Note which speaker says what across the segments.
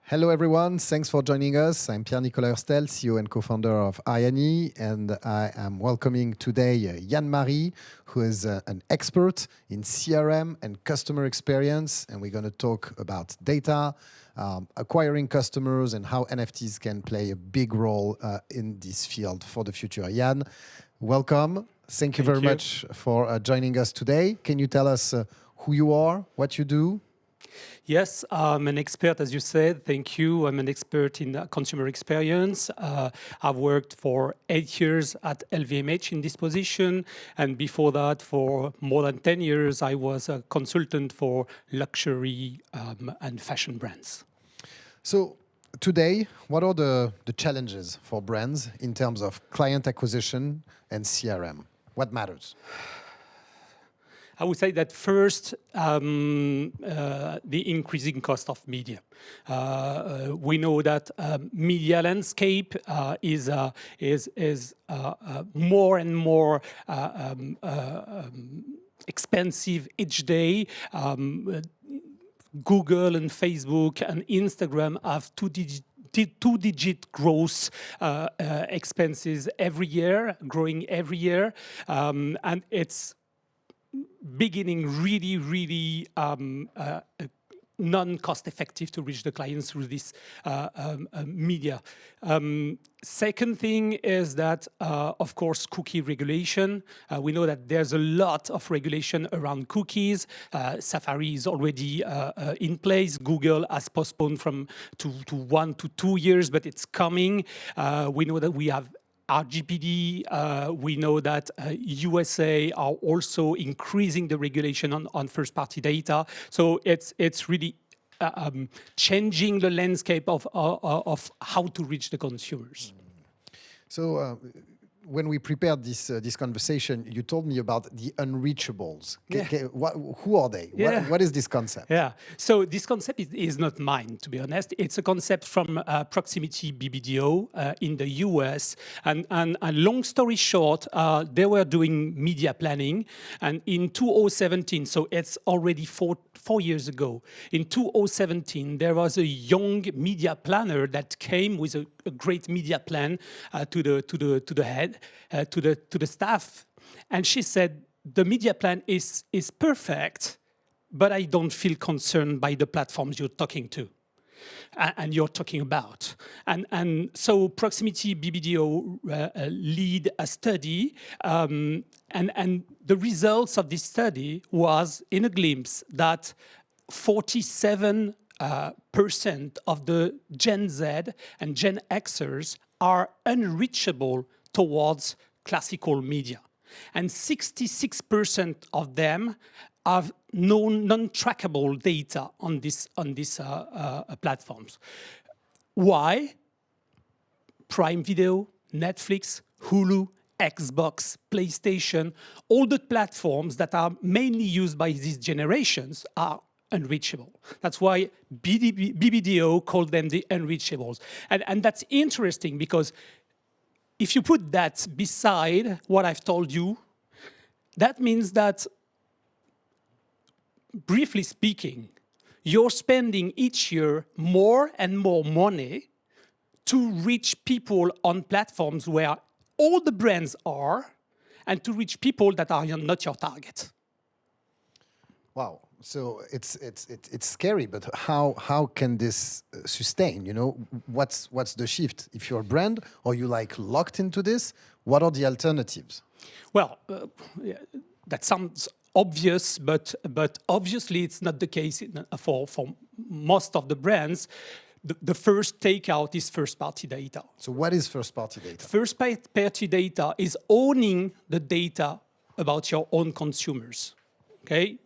Speaker 1: Hello, everyone. Thanks for joining us. I'm Pierre-Nicolas Hurstel, CEO and co-founder of Yann, and I am welcoming today Yann Marie, who is an expert in CRM and customer experience, and we're going to talk about data, acquiring customers, and how NFTs can play a big role in this field for the future. Yann, welcome. Thank you very much for joining us today. Can you tell us who you are, what you do?
Speaker 2: Yes, I'm an expert, as you said. Thank you. I'm an expert in consumer experience. I've worked for 8 years at LVMH in this position. And before that, for more than 10 years, I was a consultant for luxury and fashion brands.
Speaker 1: So today, what are the challenges for brands in terms of client acquisition and CRM? What matters?
Speaker 2: I would say that first, the increasing cost of media. We know that media landscape is more and more expensive each day. Google and Facebook and Instagram have two-digit growth expenses every year, growing every year, and it's beginning really non-cost effective to reach the clients through this media. Second thing is that, of course, cookie regulation. We know that there's a lot of regulation around cookies. Safari is already in place. Google has postponed to 1 to 2 years, but it's coming. We know that we have RGPD, we know that USA are also increasing the regulation on first-party data. So it's really changing the landscape of how to reach the consumers.
Speaker 1: So when we prepared this conversation, you told me about the unreachables.
Speaker 2: Yeah.
Speaker 1: Who are they?
Speaker 2: Yeah.
Speaker 1: What is this concept?
Speaker 2: Yeah, so this concept is not mine, to be honest. It's a concept from Proximity BBDO in the US. And long story short, they were doing media planning. And in 2017, so it's already four years ago, in 2017, there was a young media planner that came with a great media plan to the head, to the staff, and she said, "The media plan is perfect, but I don't feel concerned by the platforms you're talking to and you're talking about." And so Proximity BBDO lead a study, and the results of this study was, in a glimpse, that 47% of the Gen Z and Gen Xers are unreachable towards classical media. And 66% of them have non-trackable data on these platforms. Why? Prime Video, Netflix, Hulu, Xbox, PlayStation, all the platforms that are mainly used by these generations are unreachable. That's why BBDO called them the unreachables. And that's interesting because if you put that beside what I've told you, that means that, briefly speaking, you're spending each year more and more money to reach people on platforms where all the brands are and to reach people that are not your target.
Speaker 1: Wow. So it's scary, but how can this sustain? You know, what's the shift? If you're a brand, or you locked into this, what are the alternatives?
Speaker 2: Well, that sounds obvious, but obviously it's not the case for most of the brands. The first takeout is first-party data.
Speaker 1: So what is first-party data?
Speaker 2: First-party data is owning the data about your own consumers. Okay.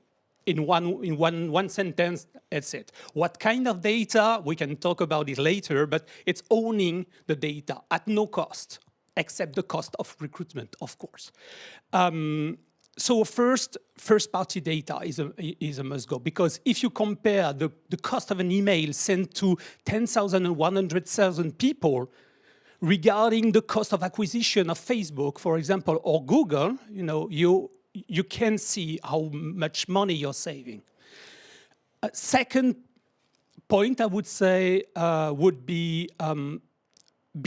Speaker 2: In one sentence, that's it. What kind of data? We can talk about it later, but it's owning the data at no cost, except the cost of recruitment, of course. So first-party data is a must-go, because if you compare the cost of an email sent to 10,000 and 100,000 people regarding the cost of acquisition of Facebook, for example, or Google, you can see how much money you're saving. Second point I would say would be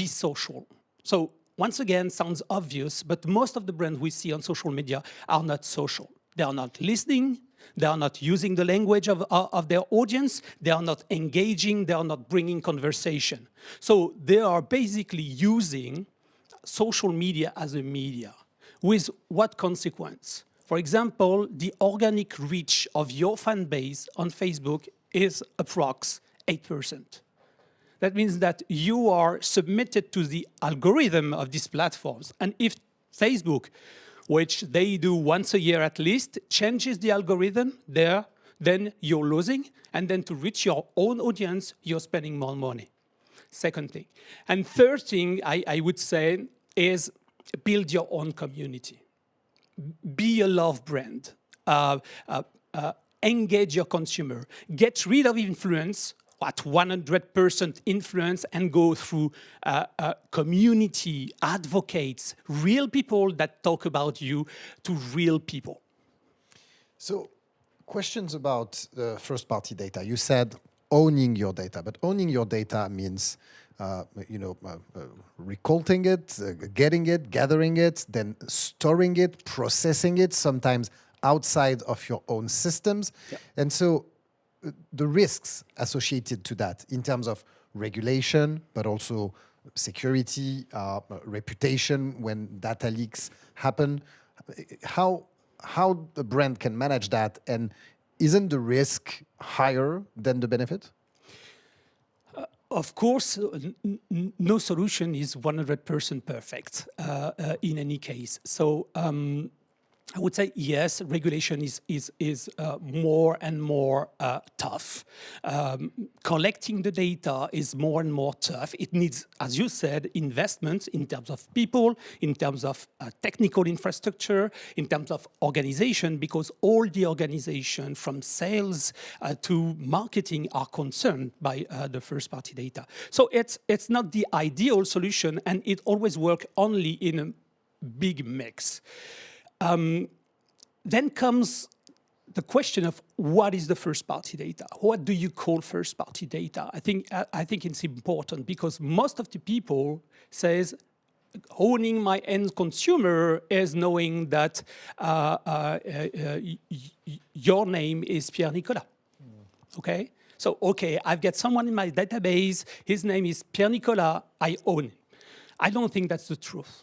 Speaker 2: social. So once again, sounds obvious, but most of the brands we see on social media are not social. They are not listening. They are not using the language of their audience. They are not engaging. They are not bringing conversation. So they are basically using social media as a media. With what consequence? For example, the organic reach of your fan base on Facebook is approx 8%. That means that you are submitted to the algorithm of these platforms. And if Facebook, which they do once a year at least, changes the algorithm there, then you're losing. And then to reach your own audience, you're spending more money. Second thing. And third thing I would say is build your own community. Be a love brand. Engage your consumer. Get rid of influence at 100% influence and go through community, advocates, real people that talk about you to real people.
Speaker 1: So, questions about first-party data. You said owning your data, but owning your data means, recolting it, getting it, gathering it, then storing it, processing it, sometimes outside of your own systems. Yeah. And so the risks associated to that in terms of regulation, but also security, reputation when data leaks happen, how the brand can manage that, and isn't the risk higher than the benefit?
Speaker 2: Of course, no solution is 100% perfect in any case. So I would say yes, regulation is more and more tough. Collecting the data is more and more tough. It needs, as you said, investments in terms of people, in terms of technical infrastructure, in terms of organization, because all the organization from sales to marketing are concerned by the first-party data. So it's not the ideal solution, and it always works only in a big mix. Then comes the question of what is the first-party data? What do you call first-party data? I think it's important because most of the people says owning my end consumer is knowing that your name is Pierre Nicolas. Okay, so okay, I've got someone in my database. His name is Pierre Nicolas. I own him. I don't think that's the truth.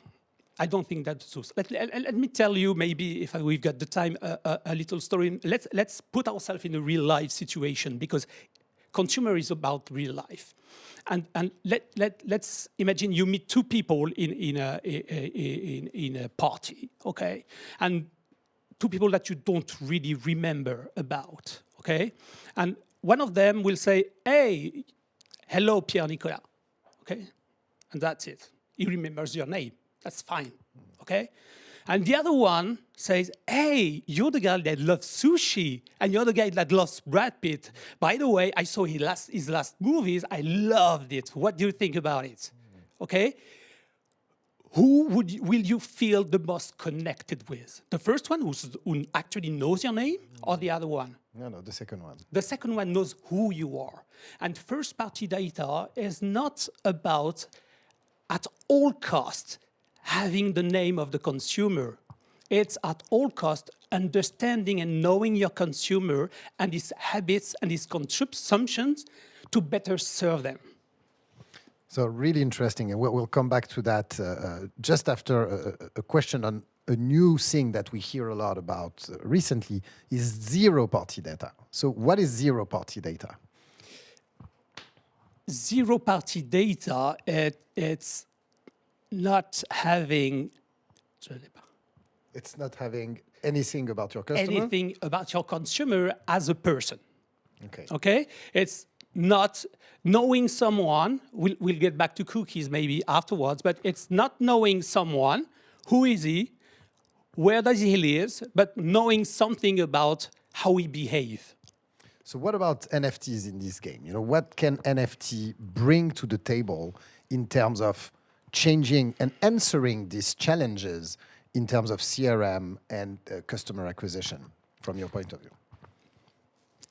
Speaker 2: I don't think that's the truth. Let me tell you, maybe if we've got the time, a little story. Let's put ourselves in a real life situation because consumer is about real life. And let's imagine you meet two people in a party, okay? And two people that you don't really remember about, okay? And one of them will say, hey, hello, Pierre Nicolas, okay? And that's it. He remembers your name. That's fine, okay? And the other one says, hey, you're the guy that loves sushi, and you're the guy that loves Brad Pitt. By the way, I saw his last movies. I loved it. What do you think about it? Okay? Who will you feel the most connected with? The first one who actually knows your name, or the other one?
Speaker 1: No, the second one.
Speaker 2: The second one knows who you are. And first-party data is not about, at all costs, having the name of the consumer. It's at all costs understanding and knowing your consumer and his habits and his consumptions to better serve them.
Speaker 1: So really interesting, and we'll come back to that just after a question on a new thing that we hear a lot about recently is zero-party data. So what is zero-party data?
Speaker 2: Zero-party data, it's not having...
Speaker 1: It's not having anything about your customer?
Speaker 2: Anything about your consumer as a person.
Speaker 1: Okay.
Speaker 2: Okay? It's not knowing someone, we'll get back to cookies maybe afterwards, but it's not knowing someone, who is he, where does he live, but knowing something about how he behaves.
Speaker 1: So what about NFTs in this game? You know, what can NFT bring to the table in terms of changing and answering these challenges in terms of CRM and customer acquisition, from your point of view?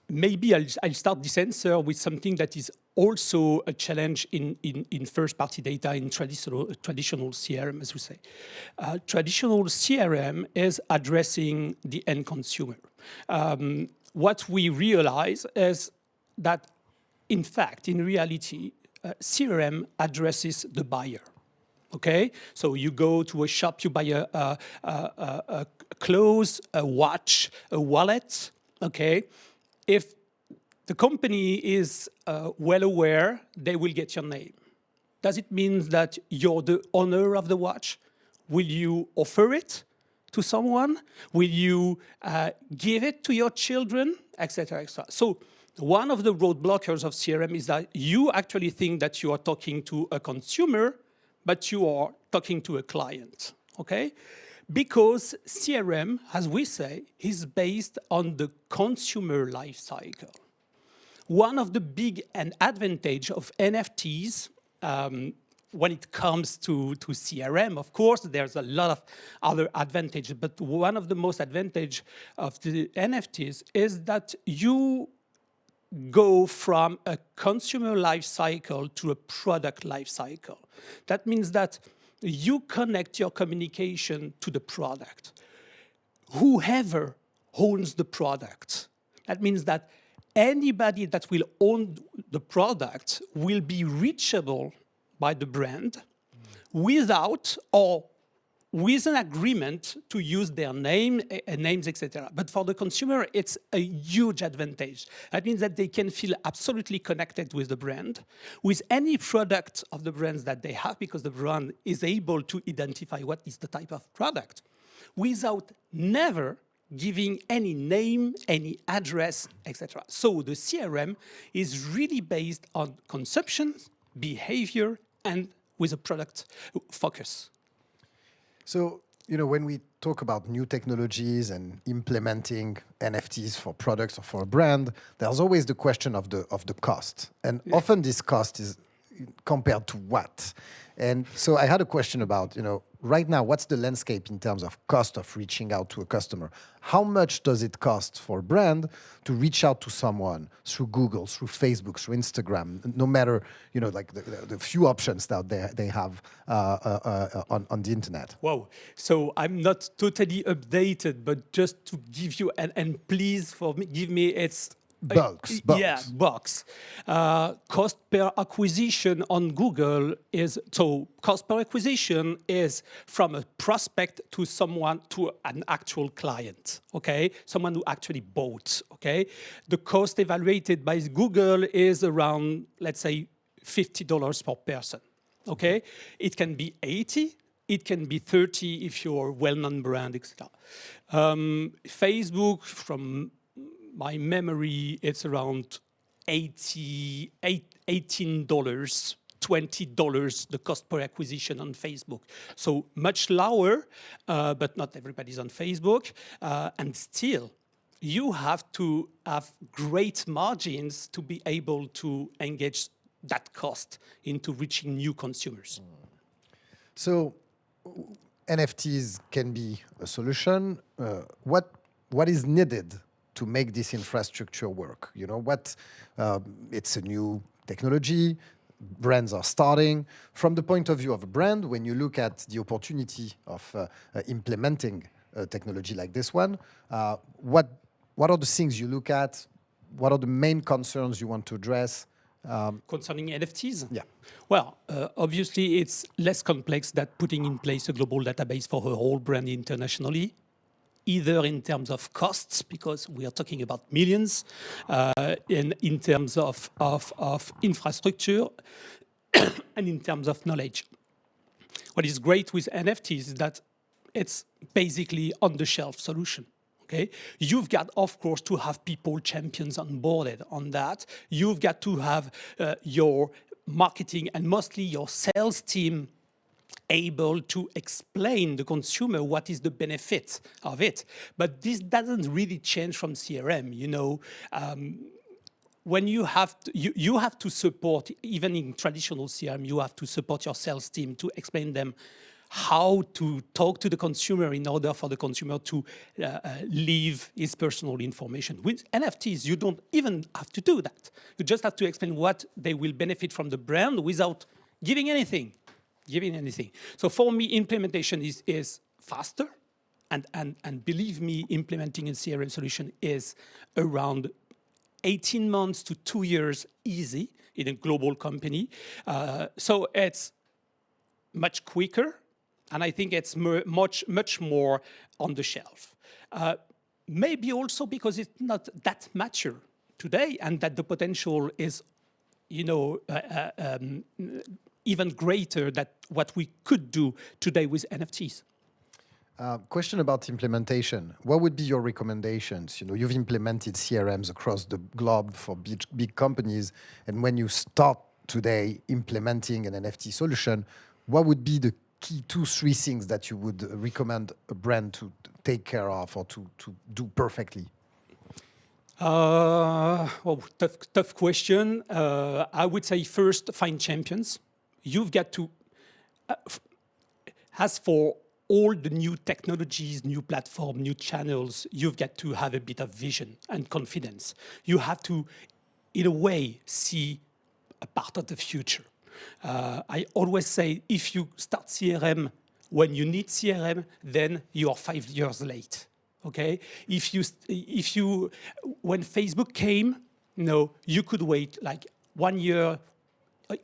Speaker 2: maybe I'll start this answer with something that is also a challenge in first-party data in traditional CRM, as we say. Traditional CRM is addressing the end consumer. What we realize is that, in fact, in reality, CRM addresses the buyer. Okay, so you go to a shop, you buy a clothes, a watch, a wallet. Okay, if the company is well aware, they will get your name. Does it mean that you're the owner of the watch? Will you offer it to someone? Will you give it to your children, etc., etc.? So one of the roadblockers of CRM is that you actually think that you are talking to a consumer, but you are talking to a client, okay? Because CRM, as we say, is based on the consumer life cycle. One of the big advantage of NFTs, when it comes to CRM, of course, there's a lot of other advantages, but one of the most advantage of the NFTs is that you go from a consumer life cycle to a product life cycle. That means that you connect your communication to the product. Whoever owns the product, that means that anybody that will own the product will be reachable by the brand without or with an agreement to use their names, etc. But for the consumer, it's a huge advantage. That means that they can feel absolutely connected with the brand, with any product of the brands that they have, because the brand is able to identify what is the type of product, without never giving any name, any address, etc. So the CRM is really based on consumption, behavior, and with a product focus.
Speaker 1: So, you know, when we talk about new technologies and implementing NFTs for products or for a brand, there's always the question of the cost. And often this cost is compared to what? And so I had a question about, you know, right now, what's the landscape in terms of cost of reaching out to a customer? How much does it cost for a brand to reach out to someone through Google, through Facebook, through Instagram, no matter, you know, like the few options that they have on the internet?
Speaker 2: Wow. So I'm not totally updated, but just to give you, and please give me its
Speaker 1: Bucks.
Speaker 2: Yeah, bucks. Cost per acquisition on Google is, so cost per acquisition is from a prospect to someone, to an actual client, okay? Someone who actually bought, okay? The cost evaluated by Google is around, let's say, $50 per person, okay? It can be 80, it can be 30 if you're a well-known brand, etc. Facebook, from my memory, it's around $18, $20, the cost per acquisition on Facebook. So much lower, but not everybody's on Facebook. And still, you have to have great margins to be able to engage that cost into reaching new consumers.
Speaker 1: So NFTs can be a solution. What is needed to make this infrastructure work? You know, it's a new technology, brands are starting. From the point of view of a brand, when you look at the opportunity of implementing a technology like this one, what are the things you look at? What are the main concerns you want to address?
Speaker 2: Concerning NFTs?
Speaker 1: Yeah.
Speaker 2: Well, obviously, it's less complex than putting in place a global database for a whole brand internationally, either in terms of costs, because we are talking about millions, in terms of infrastructure, and in terms of knowledge. What is great with NFTs is that it's basically on-the-shelf solution. Okay? You've got, of course, to have people, champions onboarded on that. You've got to have your marketing and mostly your sales team able to explain the consumer what is the benefit of it. But this doesn't really change from CRM, you know. When you have to support, even in traditional CRM, you have to support your sales team to explain them how to talk to the consumer in order for the consumer to leave his personal information. With NFTs, you don't even have to do that. You just have to explain what they will benefit from the brand without giving anything. So for me, implementation is faster. And believe me, implementing a CRM solution is around 18 months to 2 years easy in a global company. So it's much quicker, and I think it's much more on the shelf. Maybe also because it's not that mature today, and that the potential is, even greater than what we could do today with NFTs.
Speaker 1: Question about implementation. What would be your recommendations? You've implemented CRMs across the globe for big companies, and when you start today implementing an NFT solution, what would be the key 2-3 things that you would recommend a brand to take care of or to do perfectly?
Speaker 2: Tough question. I would say first, find champions. You've got to, as for all the new technologies, new platforms, new channels, you've got to have a bit of vision and confidence. You have to, in a way, see a part of the future. I always say, if you start CRM when you need CRM, then you are 5 years late. Okay? When Facebook came, you could wait like 1 year,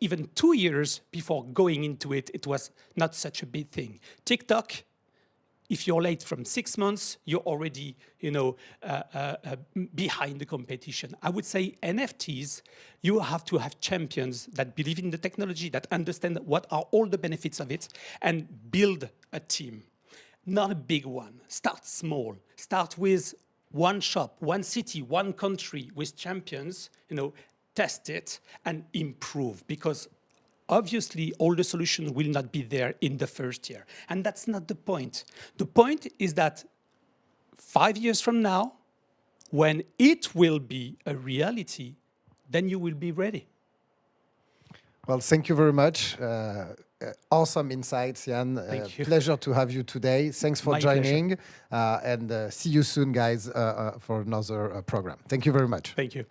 Speaker 2: even 2 years before going into it. It was not such a big thing. TikTok, if you're late from 6 months, you're already, behind the competition. I would say NFTs, you have to have champions that believe in the technology, that understand what are all the benefits of it, and build a team. Not a big one. Start small. Start with one shop, one city, one country with champions, test it and improve, because obviously all the solutions will not be there in the first year. And that's not the point. The point is that 5 years from now, when it will be a reality, then you will be ready.
Speaker 1: Well, thank you very much. Awesome insights, Yann.
Speaker 2: Thank you.
Speaker 1: Pleasure to have you today. Thanks for
Speaker 2: My
Speaker 1: joining. And see you soon, guys, for another program. Thank you very much.
Speaker 2: Thank you.